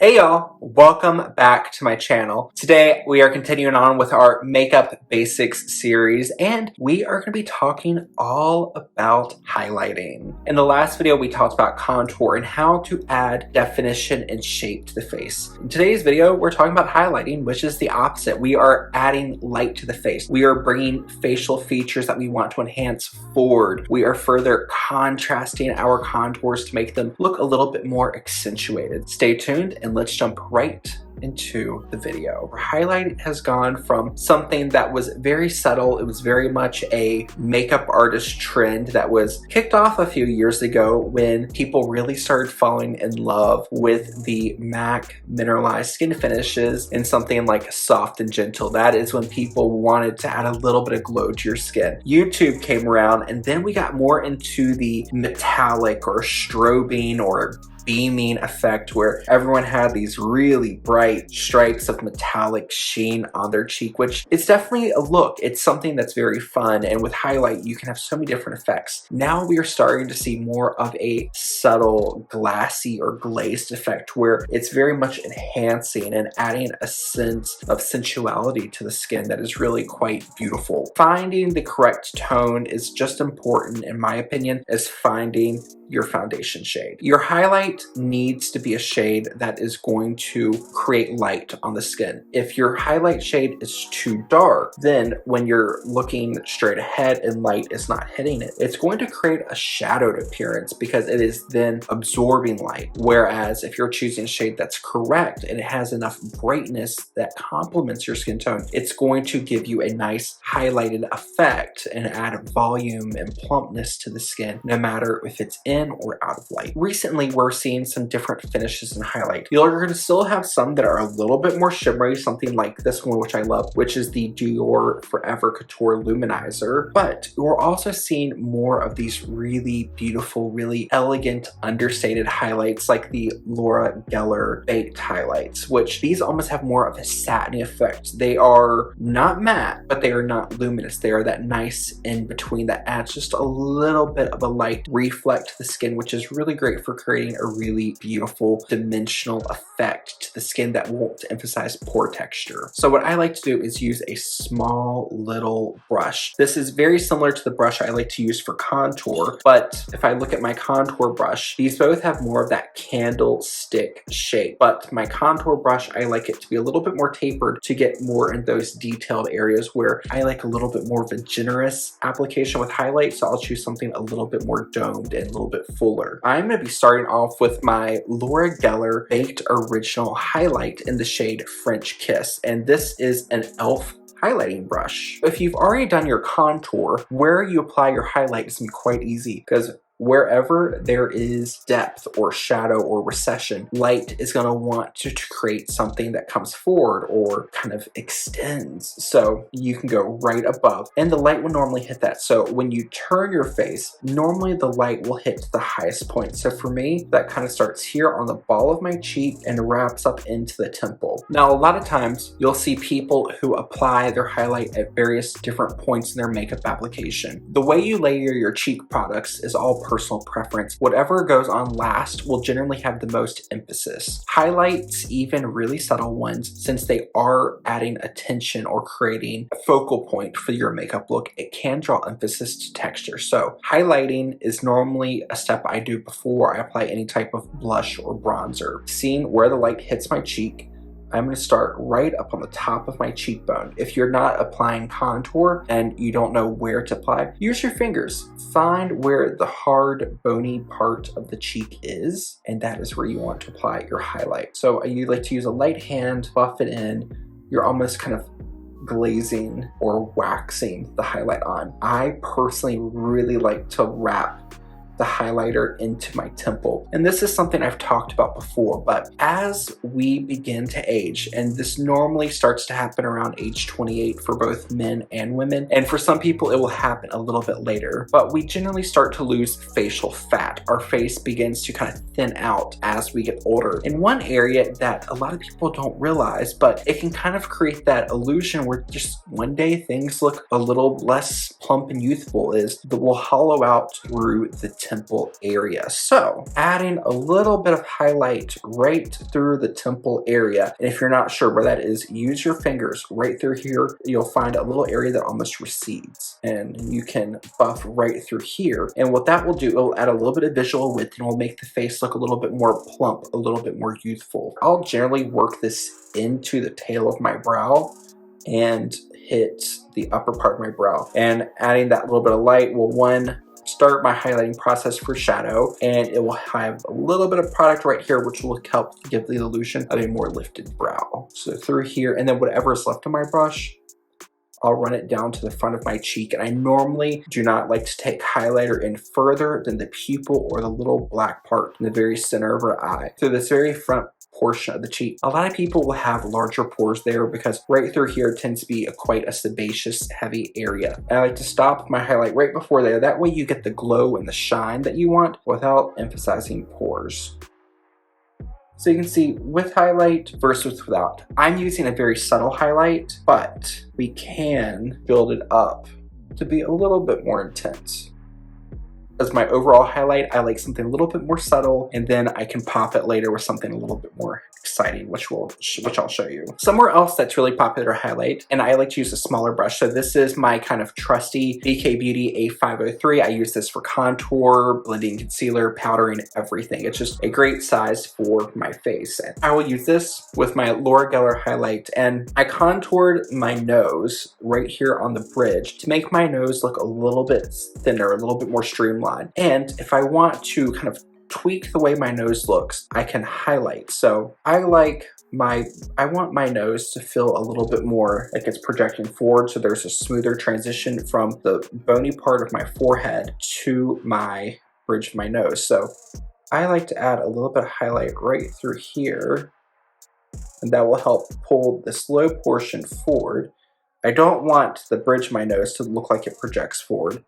Hey y'all, welcome back to my channel. Today we are continuing on with our makeup basics series and we are going to be talking all about highlighting. In the last video we talked about contour and how to add definition and shape to the face. In today's video we're talking about highlighting, which is the opposite. We are adding light to the face. We are bringing facial features that we want to enhance forward. We are further contrasting our contours to make them look a little bit more accentuated. Stay tuned and let's jump right into the video. Highlight has gone from something that was very subtle. It was very much a makeup artist trend that was kicked off a few years ago when people really started falling in love with the MAC mineralized skin finishes and something like soft and gentle. That is when people wanted to add a little bit of glow to your skin. YouTube came around and then we got more into the metallic or strobing or beaming effect where everyone had these really bright stripes of metallic sheen on their cheek, which it's definitely a look. It's something that's very fun, and with highlight you can have so many different effects. Now we are starting to see more of a subtle glassy or glazed effect where it's very much enhancing and adding a sense of sensuality to the skin that is really quite beautiful. Finding the correct tone is just important, in my opinion, as finding your foundation shade. Your highlight needs to be a shade that is going to create light on the skin. If your highlight shade is too dark, then when you're looking straight ahead and light is not hitting it, it's going to create a shadowed appearance because it is then absorbing light. Whereas if you're choosing a shade that's correct and it has enough brightness that complements your skin tone, it's going to give you a nice highlighted effect and add volume and plumpness to the skin, no matter if it's in or out of light. Recently, we're seeing some different finishes in highlight. You're going to still have some that are a little bit more shimmery, something like this one, which I love, which is the Dior Forever Couture Luminizer. But we're also seeing more of these really beautiful, really elegant, understated highlights like the Laura Geller Baked highlights, which these almost have more of a satiny effect. They are not matte, but they are not luminous. They are that nice in between that adds just a little bit of a light reflect to the skin, which is really great for creating a really beautiful dimensional effect to the skin that won't emphasize pore texture. So what I like to do is use a small little brush. This is very similar to the brush I like to use for contour, but if I look at my contour brush, these both have more of that candlestick shape, but my contour brush, I like it to be a little bit more tapered to get more in those detailed areas where I like a little bit more of a generous application with highlight, so I'll choose something a little bit more domed and a little bit fuller. I'm going to be starting off with my Laura Geller Baked Original Highlight in the shade French Kiss, and this is an e.l.f. highlighting brush. If you've already done your contour, where you apply your highlight is going to be quite easy because wherever there is depth or shadow or recession, light is going to want to create something that comes forward or kind of extends. So you can go right above and the light will normally hit that. So when you turn your face, normally the light will hit the highest point. So for me, that kind of starts here on the ball of my cheek and wraps up into the temple. Now, a lot of times you'll see people who apply their highlight at various different points in their makeup application. The way you layer your cheek products is all personal preference. Whatever goes on last will generally have the most emphasis. Highlights, even really subtle ones, since they are adding attention or creating a focal point for your makeup look, it can draw emphasis to texture. So highlighting is normally a step I do before I apply any type of blush or bronzer. Seeing where the light hits my cheek, I'm going to start right up on the top of my cheekbone. If you're not applying contour and you don't know where to apply, use your fingers. Find where the hard, bony part of the cheek is, and that is where you want to apply your highlight. So you like to use a light hand, buff it in. You're almost kind of glazing or waxing the highlight on. I personally really like to wrap the highlighter into my temple. And this is something I've talked about before, but as we begin to age, and this normally starts to happen around age 28 for both men and women, and for some people it will happen a little bit later, but we generally start to lose facial fat. Our face begins to kind of thin out as we get older. And one area that a lot of people don't realize, but it can kind of create that illusion where just one day things look a little less plump and youthful, is that we'll hollow out through the temple area. So adding a little bit of highlight right through the temple area. And if you're not sure where that is, use your fingers right through here. You'll find a little area that almost recedes, and you can buff right through here. And what that will do, it'll add a little bit of visual width and it'll make the face look a little bit more plump, a little bit more youthful. I'll generally work this into the tail of my brow and hit the upper part of my brow. And adding that little bit of light will, one, start my highlighting process for shadow, and it will have a little bit of product right here which will help give the illusion of a more lifted brow. So through here, and then whatever is left on my brush, I'll run it down to the front of my cheek. And I normally do not like to take highlighter in further than the pupil or the little black part in the very center of our eye. So this very front portion of the cheek. A lot of people will have larger pores there because right through here tends to be quite a sebaceous heavy area. And I like to stop my highlight right before there. That way you get the glow and the shine that you want without emphasizing pores. So you can see with highlight versus without. I'm using a very subtle highlight, but we can build it up to be a little bit more intense. As my overall highlight, I like something a little bit more subtle, and then I can pop it later with something a little bit more exciting, which I'll show you. Somewhere else that's really popular to highlight, and I like to use a smaller brush. So this is my kind of trusty BK Beauty A503. I use this for contour, blending concealer, powdering, everything. It's just a great size for my face. And I will use this with my Laura Geller highlight, and I contoured my nose right here on the bridge to make my nose look a little bit thinner, a little bit more streamlined. And if I want to kind of tweak the way my nose looks, I can highlight. So I want my nose to feel a little bit more like it's projecting forward, so there's a smoother transition from the bony part of my forehead to my bridge of my nose. So I like to add a little bit of highlight right through here, and that will help pull this low portion forward. I don't want the bridge of my nose to look like it projects forward.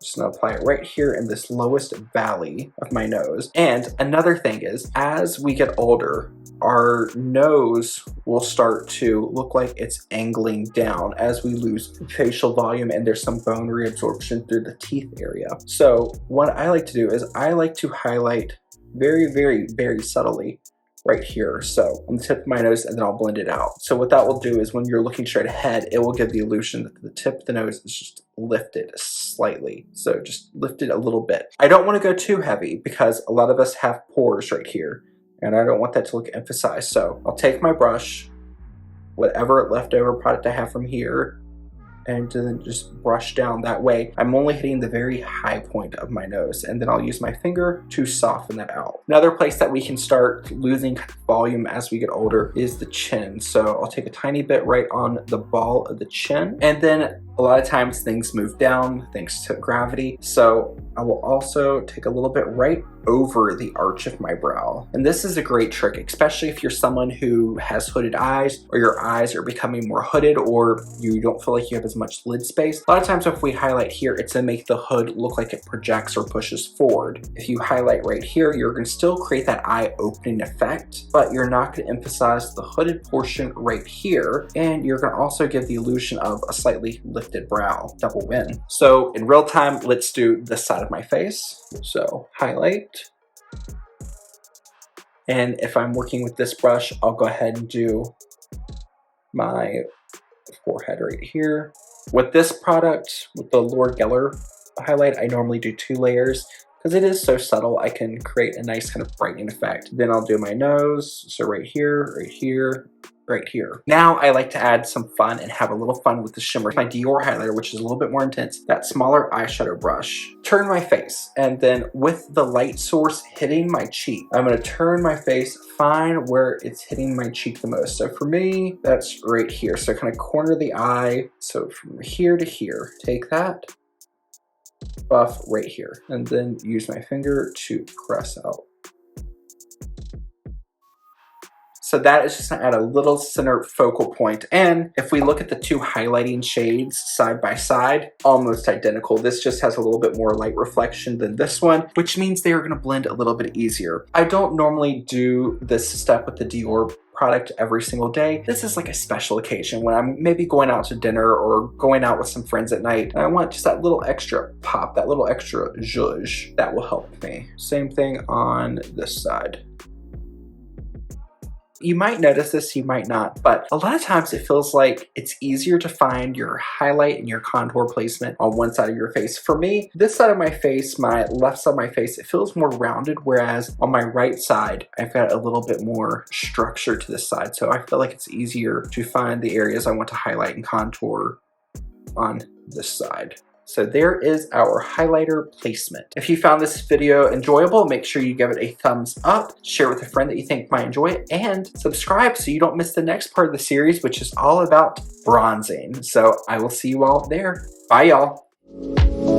Just gonna apply it right here in this lowest valley of my nose. And another thing is, as we get older, our nose will start to look like it's angling down as we lose facial volume and there's some bone reabsorption through the teeth area. So what I like to do is I like to highlight very, very, very subtly right here, so on the tip of my nose, and then I'll blend it out. So what that will do is when you're looking straight ahead, it will give the illusion that the tip of the nose is just lifted slightly. So just lift it a little bit. I don't want to go too heavy because a lot of us have pores right here, and I don't want that to look emphasized. So I'll take my brush, whatever leftover product I have from here, and then just brush down. That way I'm only hitting the very high point of my nose, and then I'll use my finger to soften that out. Another place that we can start losing volume as we get older is the chin. So I'll take a tiny bit right on the ball of the chin, and then a lot of times things move down thanks to gravity. So I will also take a little bit right over the arch of my brow. And this is a great trick, especially if you're someone who has hooded eyes, or your eyes are becoming more hooded, or you don't feel like you have as much lid space. A lot of times if we highlight here, it's gonna make the hood look like it projects or pushes forward. If you highlight right here, you're gonna still create that eye opening effect, but you're not gonna emphasize the hooded portion right here. And you're gonna also give the illusion of a slightly lifted brow, double win. So in real time, let's do this side of my face. So highlight. And if I'm working with this brush, I'll go ahead and do my forehead right here. With this product, with the Laura Geller highlight, I normally do 2 layers because it is so subtle. I can create a nice kind of brightening effect. Then I'll do my nose. So right here, right here, right here. Now I like to add some fun and have a little fun with the shimmer. My Dior highlighter, which is a little bit more intense, that smaller eyeshadow brush. Turn my face, and then with the light source hitting my cheek, I'm gonna turn my face, find where it's hitting my cheek the most. So for me, that's right here. So kind of corner the eye. So from here to here, take that, buff right here, and then use my finger to press out. So that is just gonna add a little center focal point. And if we look at the 2 highlighting shades side by side, almost identical. This just has a little bit more light reflection than this one, which means they are gonna blend a little bit easier. I don't normally do this step with the Dior product every single day. This is like a special occasion when I'm maybe going out to dinner or going out with some friends at night, and I want just that little extra pop, that little extra zhuzh. That will help me. Same thing on this side. You might notice this, you might not, but a lot of times it feels like it's easier to find your highlight and your contour placement on one side of your face. For me, this side of my face, my left side of my face, it feels more rounded, whereas on my right side, I've got a little bit more structure to this side. So I feel like it's easier to find the areas I want to highlight and contour on this side. So there is our highlighter placement. If you found this video enjoyable, make sure you give it a thumbs up, share with a friend that you think might enjoy it, and subscribe so you don't miss the next part of the series, which is all about bronzing. So I will see you all there. Bye, y'all.